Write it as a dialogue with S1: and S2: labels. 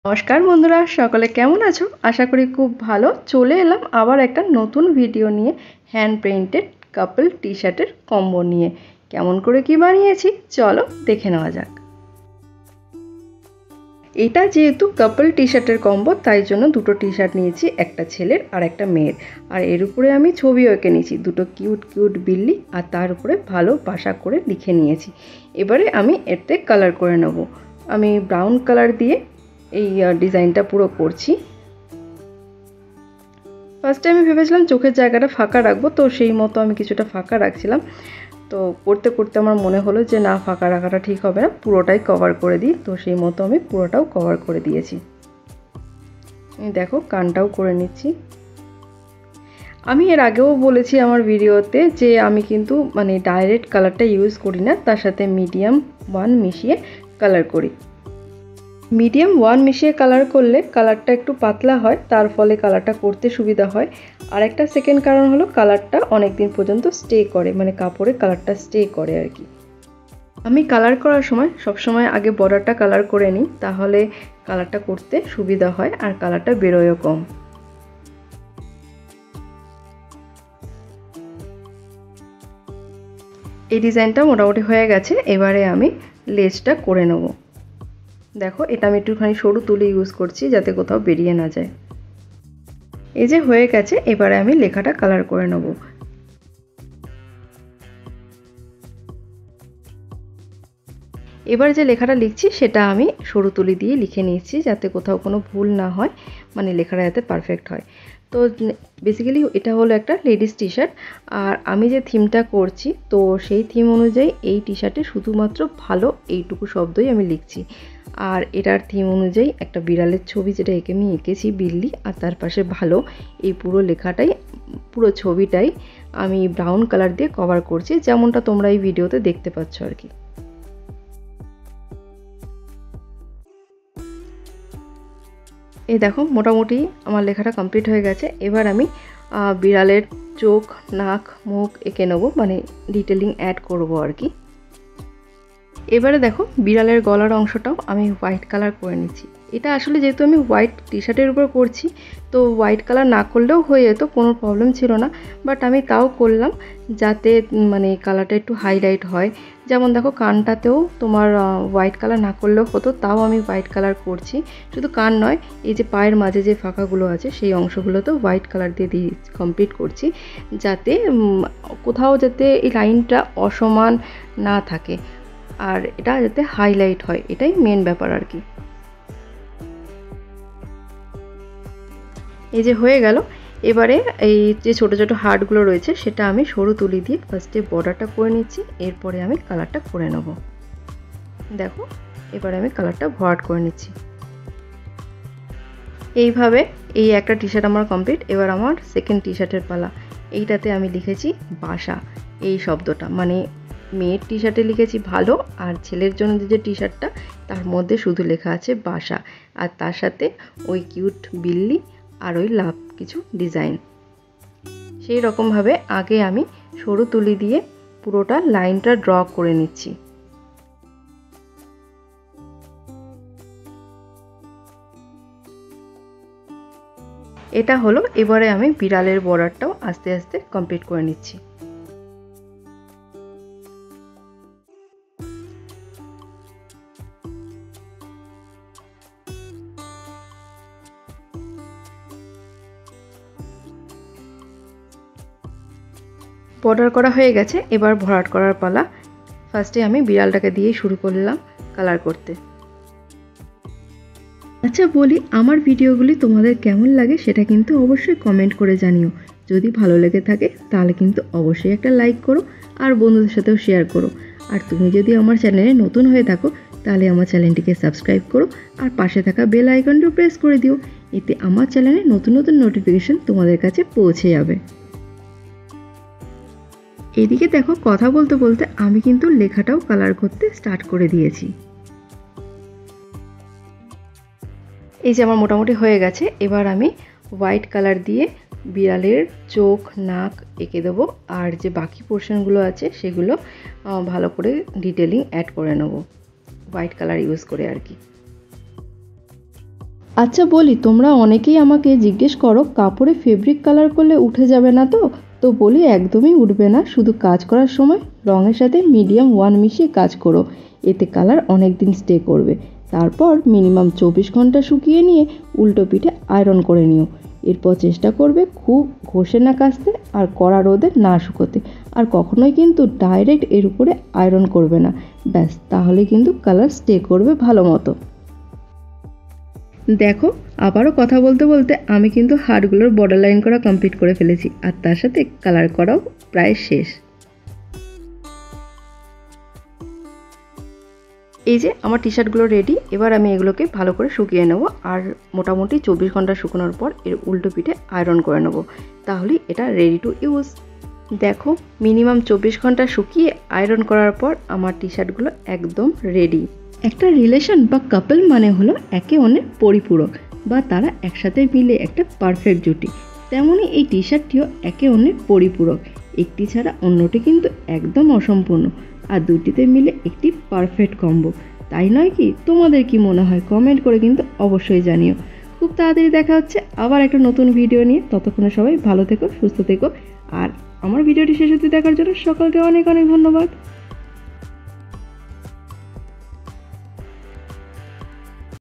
S1: নমস্কার বন্ধুরা, সকলে কেমন আছো? আশা করি খুব ভালো। চলে এলাম আবার একটা নতুন ভিডিও নিয়ে, হ্যান্ড প্রিন্টেড কাপল টি শার্টের কম্বো নিয়ে। কেমন করে কি বানিয়েছি চলো দেখে নেওয়া যাক। এটা যেহেতু কাপল টি শার্টের কম্বো, তাই জন্য দুটো টি শার্ট নিয়েছি, একটা ছেলের আর একটা মেয়ের। আর এর উপরে আমি ছবিও এঁকে নিয়েছি, দুটো কিউট কিউট বিল্লি, আর তার উপরে ভালো ভাষা করে লিখে নিয়েছি। এবারে আমি এতে কালার করে নেব। আমি ব্রাউন কালার দিয়ে এই ডিজাইনটা পুরো করছি। ফার্স্টে আমি ভেবেছিলাম চোখের জায়গাটা ফাঁকা রাখবো, তো সেই মতো আমি কিছুটা ফাঁকা রাখছিলাম। তো করতে করতে আমার মনে হলো যে না, ফাঁকা রাখাটা ঠিক হবে না, পুরোটাই কভার করে দিই। তো সেই মতো আমি পুরোটাও কভার করে দিয়েছি। দেখো কানটাও করে নিচ্ছি। আমি এর আগেও বলেছি আমার ভিডিওতে যে আমি কিন্তু ডাইরেক্ট কালারটা ইউজ করি না, তার সাথে মিডিয়াম 1 মিশিয়ে কালার করি। মিডিয়াম 1 মিশিয়ে কালার করলে কালারটা একটু পাতলা হয়, তার ফলে কালারটা করতে সুবিধা হয়। আর একটা সেকেন্ড কারণ হলো কালারটা অনেক দিন পর্যন্ত স্টে করে, কাপড়ে কালারটা স্টে করে আর কি। আমি কালার করার সময় সবসময় আগে বর্ডারটা কালার করে নিই, তাহলে কালারটা করতে সুবিধা হয় আর কালারটা বেরোয়ও কম। এই ডিজাইনটা মোটামুটি হয়ে গেছে। এবারে আমি লেসটা করে নেব। দেখো এটা আমি একটুখানি সরু তুলি ইউজ করছি যাতে কোথাও বেরিয়ে না যায়। এই যে হয়ে গেছে, এবারে আমি লেখাটা কালার করে নেব। এবার যে লেখাটা লিখছি সেটা আমি সরু তুলি দিয়ে লিখে নিয়েছি যাতে কোথাও কোনো ভুল না হয়, লেখাটা যাতে পারফেক্ট হয়। তো বেসিক্যালি এটা হলো একটা লেডিস টি শার্ট, আর আমি যে থিমটা করছি তো সেই থিম অনুযায়ী এই টি শার্টে শুধুমাত্র ভালো এইটুকু শব্দই আমি লিখছি। আর এটার থিম অনুযায়ী একটা বিড়ালের ছবি যেটা আমি এঁকেছি বিল্লি, আর তার পাশে ভালো, এই পুরো লেখাটাই, পুরো ছবিটাই আমি ব্রাউন কালার দিয়ে কভার করছি, যেমনটা তোমরা এই ভিডিওতে দেখতে পাচ্ছ আর কি। এই দেখো মোটামুটি আমার লেখাটা কমপ্লিট হয়ে গেছে। এবার আমি বিড়ালের চোখ, নাক, মুখ এঁকে নেবো, ডিটেলিং অ্যাড করবো আর কি। এবারে দেখো বিড়ালের গলার অংশটাও আমি হোয়াইট কালার করে নিচ্ছি। এটা আসলে যেহেতু আমি হোয়াইট টি শার্টের উপর করছি, তো হোয়াইট কালার না করলেও হয়ে যেত, কোনো প্রবলেম ছিল না। বাট আমি তাও করলাম যাতে কালারটা একটু হাইলাইট হয়। যেমন দেখো কানটাতেও তোমার হোয়াইট কালার না করলেও হতো, তাও আমি হোয়াইট কালার করছি। শুধু কান নয়, এই যে পায়ের মাঝে যে ফাঁকাগুলো আছে সেই অংশগুলোতেও হোয়াইট কালার দিয়ে কমপ্লিট করছি, যাতে কোথাও যাতে এই লাইনটা অসমান না থাকে, আর এটা যাতে হাইলাইট হয়, এটাই মেন ব্যাপার আর কি। এই যে হয়ে গেল। এবারে এই যে ছোট ছোট হার্টগুলো রয়েছে সেটা আমি সরু তুলি দিয়ে ফার্স্টে বর্ডারটা করে নিচ্ছি, এরপরে আমি কালারটা করে নেব। দেখো এবারে আমি কালারটা ভরাট করে নিচ্ছি। এইভাবে এই একটা টি শার্ট আমার কমপ্লিট। এবার আমার সেকেন্ড টি শার্টের পালা। এইটাতে আমি লিখেছি বাসা, এই শব্দটা মেয়ের টি শার্টে লিখেছি ভালো, আর ছেলের জন্য যে টি শার্টটা তার মধ্যে শুধু লেখা আছে বাসা, আর তার সাথে ওই কিউট বিল্লি আর ওই লাভ কিছু ডিজাইন। সেই রকমভাবে আগে আমি সরু তুলি দিয়ে পুরোটা লাইনটা ড্র করে নিচ্ছি। এটা হলো। এবারে আমি বিড়ালের বর্ডারটাও আস্তে আস্তে কমপ্লিট করে নিচ্ছি। বর্ডার করা হয়ে গেছে, এবার ভরাট করার পালা। ফার্স্টে আমি বিড়ালটাকে দিয়ে শুরু করলাম কালার করতে। আচ্ছা বলি, আমার ভিডিওগুলি তোমাদের কেমন লাগে সেটা কিন্তু অবশ্যই কমেন্ট করে জানিও। যদি ভালো লেগে থাকে তাহলে কিন্তু অবশ্যই একটা লাইক করো, আর বন্ধুদের সাথেও শেয়ার করো। আর তুমি যদি আমার চ্যানেলে নতুন হয়ে থাকো তাহলে আমার চ্যানেলটিকে সাবস্ক্রাইব করো, আর পাশে থাকা বেল আইকনটিও প্রেস করে দিও, এতে আমার চ্যানেলে নতুন নতুন নোটিফিকেশন তোমাদের কাছে পৌঁছে যাবে। এদিকে দেখো কথা বলতে বলতে আমি কিন্তু লেখাটাও কালার করতে স্টার্ট করে দিয়েছি। এই যে আমার মোটামুটি হয়ে গেছে। এবার আমি হোয়াইট কালার দিয়ে বিড়ালের চোখ, নাক এঁকে দেবো, আর যে বাকি পোর্শনগুলো আছে সেগুলো ভালো করে ডিটেলিং অ্যাড করে নেব হোয়াইট কালার ইউজ করে আর কি। আচ্ছা বলি, তোমরা অনেকেই আমাকে জিজ্ঞেস করো কাপড়ে ফেব্রিক কালার করলে উঠে যাবে না তো? তো বলি একদমই উঠবে না, শুধু কাজ করার সময় রঙের সাথে মিডিয়াম 1 মিশিয়ে কাজ করো, এতে কালার অনেক দিন স্টে করবে। তারপর মিনিমাম 24 ঘন্টা শুকিয়ে নিয়ে উল্টো পিঠে আয়রন করে নিও। এরপর চেষ্টা করবে খুব ঘষে না কাচতে আর কড়া রোদে না শুকোতে, আর কখনোই কিন্তু ডাইরেক্ট এর উপরে আয়রন করবে না। ব্যাস, তাহলে কিন্তু কালার স্টে করবে ভালো মতো। দেখো, আবারও কথা বলতে বলতে আমি কিন্তু হারগুলোর বর্ডার লাইন করা কমপ্লিট করে ফেলেছি, আর তার সাথে কালার করাও প্রায় শেষ। এই যে আমার টি শার্টগুলো রেডি। এবার আমি এগুলোকে ভালো করে শুকিয়ে নেব, আর মোটামুটি 24 ঘন্টা শুকানোর পর এর উল্টো পিঠে আয়রন করে নেব, তাহলেই এটা রেডি টু ইউজ। দেখো, মিনিমাম 24 ঘন্টা শুকিয়ে আয়রন করার পর আমার টি শার্টগুলো একদম রেডি। একটা রিলেশন বা কাপল মানে হলো একে অন্যের পরিপূরক, বা তারা একসাথে মিলে একটা পারফেক্ট জুটি। তেমনই এই টি শার্টটিও একে অন্যের পরিপূরক, একটি ছাড়া অন্যটি কিন্তু একদম অসম্পূর্ণ, আর দুটিতে মিলে একটি পারফেক্ট কম্বো। তাই নয় কি? তোমাদের কি মনে হয়? কমেন্ট করে কিন্তু অবশ্যই জানিও। খুব তাড়াতাড়ি দেখা হচ্ছে আবার একটা নতুন ভিডিও নিয়ে। ততক্ষণে সবাই ভালো থেকো, সুস্থ থেকো, আর আমার ভিডিওটি শেষ অবধি দেখার জন্য সকলকে অনেক অনেক ধন্যবাদ।